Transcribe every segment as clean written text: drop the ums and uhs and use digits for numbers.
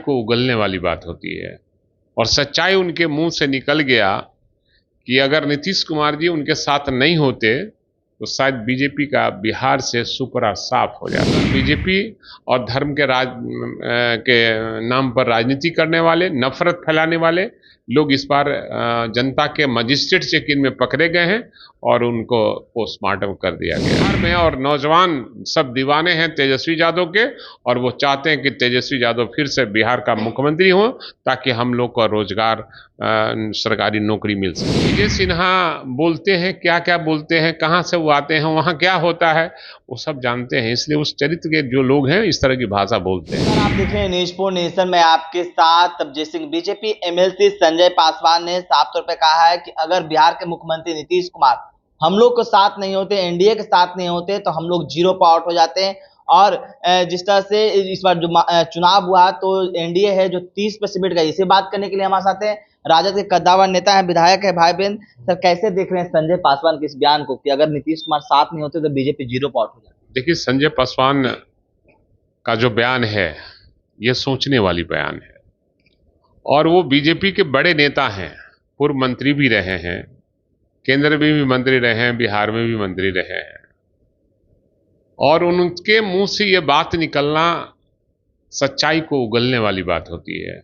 को उगलने वाली बात होती है। और सच्चाई उनके मुंह से निकल गया कि अगर नीतीश कुमार जी उनके साथ नहीं होते तो शायद बीजेपी का बिहार से सुपड़ा साफ हो जाता। बीजेपी और धर्म के के नाम पर राजनीति करने वाले, नफरत फैलाने वाले लोग इस बार जनता के मजिस्ट्रेट चेक-इन में पकड़े गए हैं और उनको पोस्टमार्टम कर दिया गया। बिहार में और नौजवान सब दीवाने हैं तेजस्वी यादव के, और वो चाहते हैं कि तेजस्वी यादव फिर से बिहार का मुख्यमंत्री हो ताकि हम लोग को रोजगार, सरकारी नौकरी मिल सके। विजय सिन्हा बोलते हैं, क्या क्या बोलते हैं, कहाँ से वो आते हैं, वहाँ क्या होता है, वो सब जानते हैं। इसलिए उस चरित्र के जो लोग हैं इस तरह की भाषा बोलते हैं। आप देख रहे हैं न्यूज़ फॉर नेशन में आपके साथ तबजीर सिंह। बीजेपी एमएलसी संजय पासवान ने साफ तौर पर कहा है कि अगर बिहार के मुख्यमंत्री नीतीश कुमार हम लोग को साथ नहीं होते, एनडीए के साथ नहीं होते, तो हम लोग जीरो पर आउट हो जाते हैं। और जिस तरह से इस बार जो चुनाव हुआ तो एनडीए है जो 30 पे सिमट गई। इसे बात करने के लिए हमारे साथ हैं राजद के कद्दावर नेता हैं, विधायक है भाई बहन। सर, कैसे देख रहे हैं संजय पासवान के इस बयान को कि अगर नीतीश कुमार साथ नहीं होते तो बीजेपी जीरो पर आउट हो जाती? देखिए, संजय पासवान का जो बयान है ये सोचने वाली बयान है, और वो बीजेपी के बड़े नेता हैं, पूर्व मंत्री भी रहे हैं, केंद्र में भी मंत्री रहे हैं, बिहार में भी मंत्री रहे हैं, और उनके मुंह से ये बात निकलना सच्चाई को उगलने वाली बात होती है।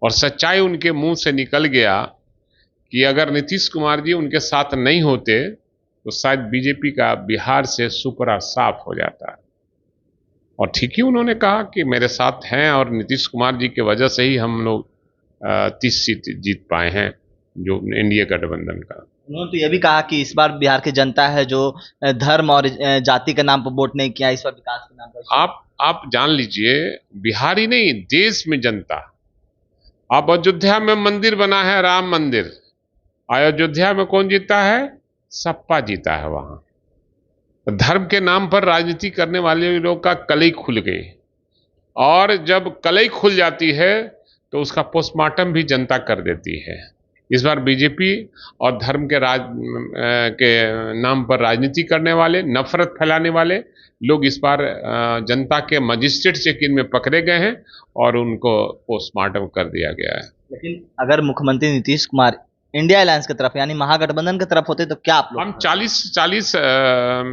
और सच्चाई उनके मुंह से निकल गया कि अगर नीतीश कुमार जी उनके साथ नहीं होते तो शायद बीजेपी का बिहार से सुपड़ा साफ हो जाता। और ठीक ही उन्होंने कहा कि मेरे साथ हैं और नीतीश कुमार जी की वजह से ही हम लोग 30 सीट जीत पाए हैं जो एनडीए गठबंधन का। उन्होंने तो यह भी कहा कि इस बार बिहार की जनता है जो धर्म और जाति के नाम पर वोट नहीं किया, इस बार विकास के नाम पर। आप जान लीजिए, बिहार ही नहीं, देश में जनता। अब अयोध्या में मंदिर बना है, राम मंदिर, अयोध्या में कौन जीता है? सपा जीता है। वहां धर्म के नाम पर राजनीति करने वाले लोग का कलई खुल गई, और जब कलई खुल जाती है तो उसका पोस्टमार्टम भी जनता कर देती है। इस बार बीजेपी और धर्म के नाम पर राजनीति करने वाले, नफरत फैलाने वाले लोग इस बार जनता के मजिस्ट्रेट चेक-इन में पकड़े गए हैं और उनको पोस्टमार्टम कर दिया गया है। लेकिन अगर मुख्यमंत्री नीतीश कुमार इंडिया अलायंस की तरफ यानी महागठबंधन की तरफ होते तो क्या आप लोग? हम 40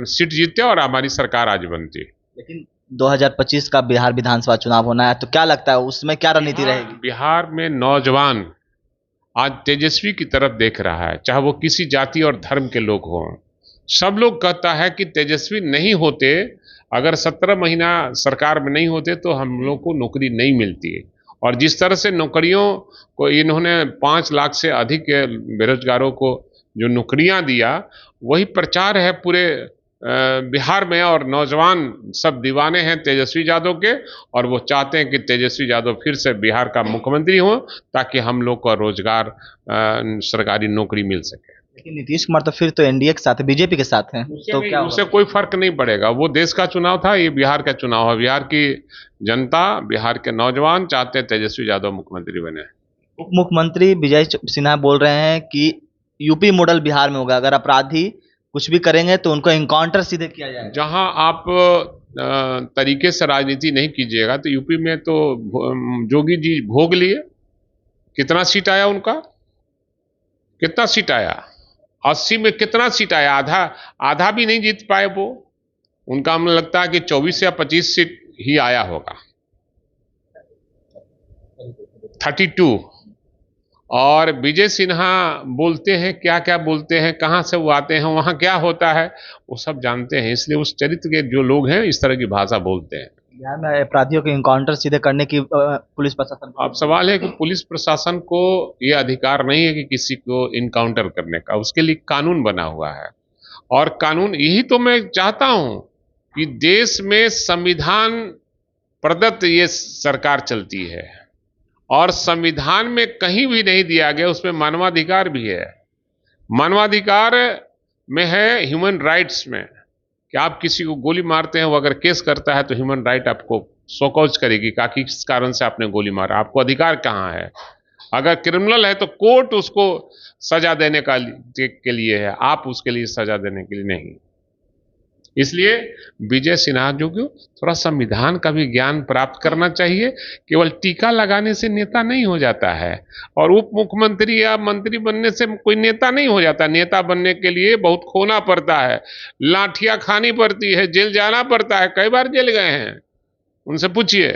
सीट जीते और हमारी सरकार आज बनती। लेकिन 2025 का बिहार विधानसभा चुनाव होना है, तो क्या लगता है उसमें क्या रणनीति रहेगी? बिहार में नौजवान आज तेजस्वी की तरफ देख रहा है, चाहे वो किसी जाति और धर्म के लोग हों। सब लोग कहता है कि तेजस्वी नहीं होते, अगर 17 महीना सरकार में नहीं होते तो हम लोग को नौकरी नहीं मिलती। और जिस तरह से नौकरियों को इन्होंने 5 लाख से अधिक बेरोजगारों को जो नौकरियां दिया, वही प्रचार है पूरे बिहार में। और नौजवान सब दीवाने हैं तेजस्वी यादव के, और वो चाहते हैं कि तेजस्वी यादव फिर से बिहार का मुख्यमंत्री हो ताकि हम लोग को रोजगार, सरकारी नौकरी मिल सके। लेकिन नीतीश कुमार तो फिर तो एनडीए के साथ है, बीजेपी के साथ हैं, तो क्या उससे कोई फर्क नहीं पड़ेगा। वो देश का चुनाव था, ये बिहार का चुनाव है। बिहार की जनता, बिहार के नौजवान चाहते हैं तेजस्वी यादव मुख्यमंत्री बने। उप मुख्यमंत्री विजय सिन्हा बोल रहे हैं कि यूपी मॉडल बिहार में होगा, अगर अपराधी कुछ भी करेंगे तो उनको इनकाउंटर सीधे किया जाएगा। जहां आप तरीके से राजनीति नहीं कीजिएगा तो यूपी में तो जोगी जी भोग लिए। कितना सीट आया उनका? कितना सीट आया? 80 में कितना सीट आया? आधा भी नहीं जीत पाए वो। उनका हमें लगता है कि 24 या 25 सीट ही आया होगा, 32। और विजय सिन्हा बोलते हैं, क्या क्या बोलते हैं, कहाँ से वो आते हैं, वहाँ क्या होता है, वो सब जानते हैं। इसलिए उस चरित्र के जो लोग हैं इस तरह की भाषा बोलते हैं। बिहार में अपराधियों के इनकाउंटर सीधे करने की पुलिस प्रशासन। अब सवाल है कि पुलिस प्रशासन को ये अधिकार नहीं है कि किसी को इनकाउंटर करने का, उसके लिए कानून बना हुआ है। और कानून, यही तो मैं चाहता हूं कि देश में संविधान प्रदत्त ये सरकार चलती है, और संविधान में कहीं भी नहीं दिया गया, उसमें मानवाधिकार भी है। मानवाधिकार में है ह्यूमन राइट्स में कि आप किसी को गोली मारते हैं, वो अगर केस करता है तो ह्यूमन राइट आपको शोकॉज करेगी कि किस कारण से आपने गोली मारा, आपको अधिकार कहाँ है। अगर क्रिमिनल है तो कोर्ट उसको सजा देने के लिए है, आप उसके लिए सजा देने के लिए नहीं। इसलिए विजय सिन्हा जो को थोड़ा संविधान का भी ज्ञान प्राप्त करना चाहिए। केवल टीका लगाने से नेता नहीं हो जाता है, और उप मुख्यमंत्री या मंत्री बनने से कोई नेता नहीं हो जाता। नेता बनने के लिए बहुत खोना पड़ता है, लाठियां खानी पड़ती है, जेल जाना पड़ता है। कई बार जेल गए हैं, उनसे पूछिए।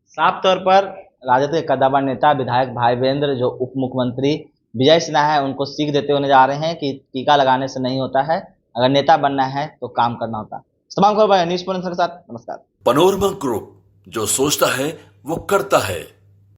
साफ तौर पर राजद के कद्दावर नेता विधायक भाईवेंद्र जो उप मुख्यमंत्री विजय सिन्हा है उनको सीख देते हुए जा रहे हैं कि टीका लगाने से नहीं होता है, अगर नेता बनना है तो काम करना होता है। तमाम खबर न्यूज़ के साथ नमस्कार। पनोरमा ग्रुप, जो सोचता है वो करता है।